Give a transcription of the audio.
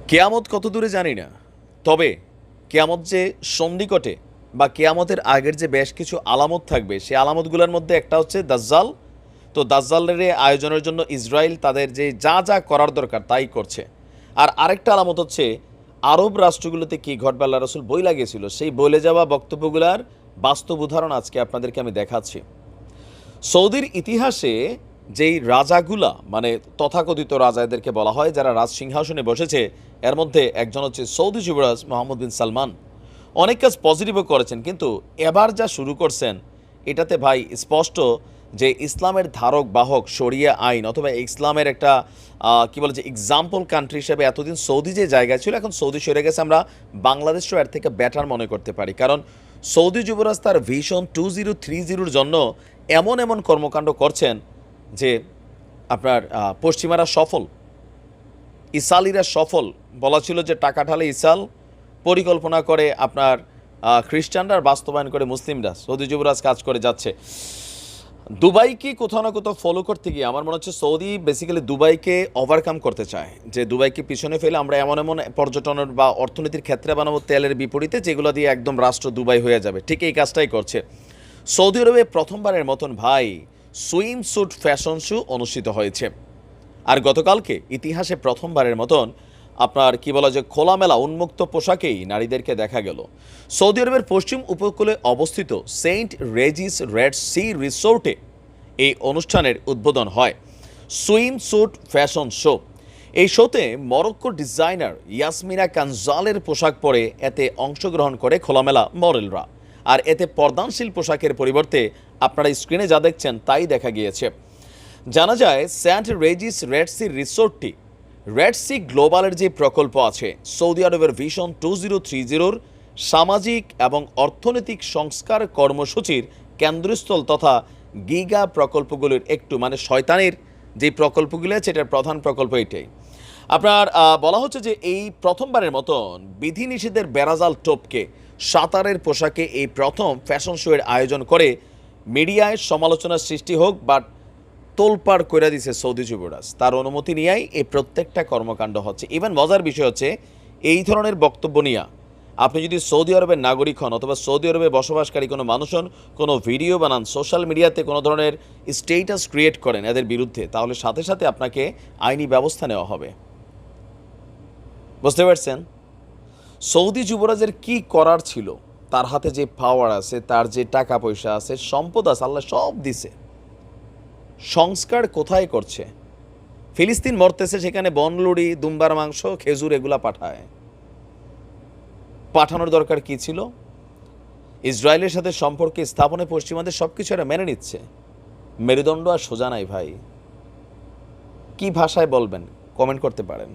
কেয়ামত কত দূরে জানি না, তবে কেয়ামত যে সন্ধিকটে বা কেয়ামতের আগের যে বেশ কিছু আলামত থাকবে, সেই আলামতগুলোর মধ্যে একটা হচ্ছে দাজ্জাল। তো দাজ্জালের আয়োজনের জন্য ইসরায়েল তাদের যে যা যা করার দরকার তাই করছে। আর আরেকটা আলামত হচ্ছে আরব রাষ্ট্রগুলোতে কী ঘটবে আল্লাহ রসুল বই লাগিয়েছিল, সেই বলে যাওয়া বক্তব্যগুলার বাস্তব উদাহরণ আজকে আপনাদেরকে আমি দেখাচ্ছি। সৌদির ইতিহাসে যেই রাজাগুলা, মানে তথাকথিত রাজা এদেরকে বলা হয়, যারা রাজ সিংহাসনে বসেছে, এর মধ্যে একজন হচ্ছে সৌদি যুবরাজ মোহাম্মদ বিন সালমান। অনেক কাজ পজিটিভও করেছেন, কিন্তু এবার যা শুরু করছেন এটাতে ভাই স্পষ্ট যে ইসলামের ধারক বাহক শরিয়া আইন অথবা ইসলামের একটা কি বলে যে এক্সাম্পল কান্ট্রি হিসেবে এতদিন সৌদি যে জায়গায় ছিল, এখন সৌদি সরে গেছে। আমরা বাংলাদেশও এর থেকে বেটার মনে করতে পারি, কারণ সৌদি যুবরাজ তার ভিশন 2030-র জন্য এমন এমন কর্মকাণ্ড করছেন যে আপনার পশ্চিমারা সফল, ইসালিরা সফল। বলা ছিল যে টাকা ঢালে ইসাল, পরিকল্পনা করে আপনার খ্রিস্টানরা, বাস্তবায়ন করে মুসলিমরা। সৌদি যুবরাজ কাজ করে যাচ্ছে। দুবাইকে কোথাও না কোথাও ফলো করতে গিয়ে আমার মনে হচ্ছে সৌদি বেসিক্যালি দুবাইকে ওভারকাম করতে চায়, যে দুবাইকে পিছনে ফেলে আমরা এমন এমন পর্যটনের বা অর্থনীতির ক্ষেত্রে বানাবো তেলের বিপরীতে, যেগুলো দিয়ে একদম রাষ্ট্র দুবাই হয়ে যাবে। ঠিক এই কাজটাই করছে সৌদি আরবে। প্রথমবারের মতন ভাই সুইম স্যুট ফ্যাশন শো অনুষ্ঠিত হয়েছে। আর গতকালকে ইতিহাসে প্রথমবারের মতন আপনার কি বলা যে খোলামেলা উন্মুক্ত পোশাকেই নারীদেরকে দেখা গেল। সৌদি আরবের পশ্চিম উপকূলে অবস্থিত সেন্ট রেজিস রেড সি রিসোর্টে এই অনুষ্ঠানের উদ্বোধন হয় সুইম স্যুট ফ্যাশন শো। এই শোতে মরক্কো ডিজাইনার ইয়াসমিনা কানজালের পোশাক পরে এতে অংশগ্রহণ করে খোলামেলা মডেলরা। আর এতে পর্দানশীল পোশাকের পরিবর্তে আপনারা স্ক্রিনে যা দেখছেন তাই দেখা গিয়েছে। জানা যায় Saint রেজিস Red Sea রিসোর্টটি Red Sea গ্লোবালের যে প্রকল্প আছে, সৌদি আরবের ভিশন 2030-র সামাজিক এবং অর্থনৈতিক সংস্কার কর্মসূচির কেন্দ্রস্থল তথা গিগা প্রকল্পগুলির একটু, মানে শয়তানের যে প্রকল্পগুলি আছে এটার প্রধান প্রকল্প এটাই। আপনার বলা হচ্ছে যে এই প্রথমবারের মতন বিধিনিষেধের বেড়াজাল টপকে সাঁতারের পোশাকে এই প্রথম ফ্যাশন শো এর আয়োজন করে মিডিয়ায় সমালোচনার সৃষ্টি হোক, বাট তোলপাড় করে দিছে সৌদি যুবরাজ। তার অনুমতি নিয়েই এই প্রত্যেকটা কর্মকাণ্ড হচ্ছে। ইভেন মজার বিষয় হচ্ছে এই ধরনের বক্তব্য নিয়ে আপনি যদি সৌদি আরবের নাগরিক হন অথবা সৌদি আরবে বসবাসকারী কোনো মানুষ হন, কোনো ভিডিও বানান, সোশ্যাল মিডিয়াতে কোনো ধরনের স্টেটাস ক্রিয়েট করেন এদের বিরুদ্ধে, তাহলে সাথে সাথে আপনাকে আইনি ব্যবস্থা নেওয়া হবে। বুঝতে পারছেন সৌদি যুবরাজের কি করার ছিল? তার হাতে যে পাওয়ার আছে, তার যে টাকা পয়সা আছে, সম্পদ আছে, আল্লাহ সব দিছে। সংস্কার কোথায় করছে? ফিলিস্তিন মরতেছে, সেখানে বনলুড়ি, দুম্বার মাংস, খেজুর এগুলা পাঠানোর দরকার কি ছিল? ইসরায়েলের সাথে সম্পর্কে স্থাপনে পশ্চিমাদের সব কিছু এরা মেনে নিচ্ছে। মেরুদণ্ড আর সোজা নাই ভাই। কি ভাষায় বলবেন কমেন্ট করতে পারেন।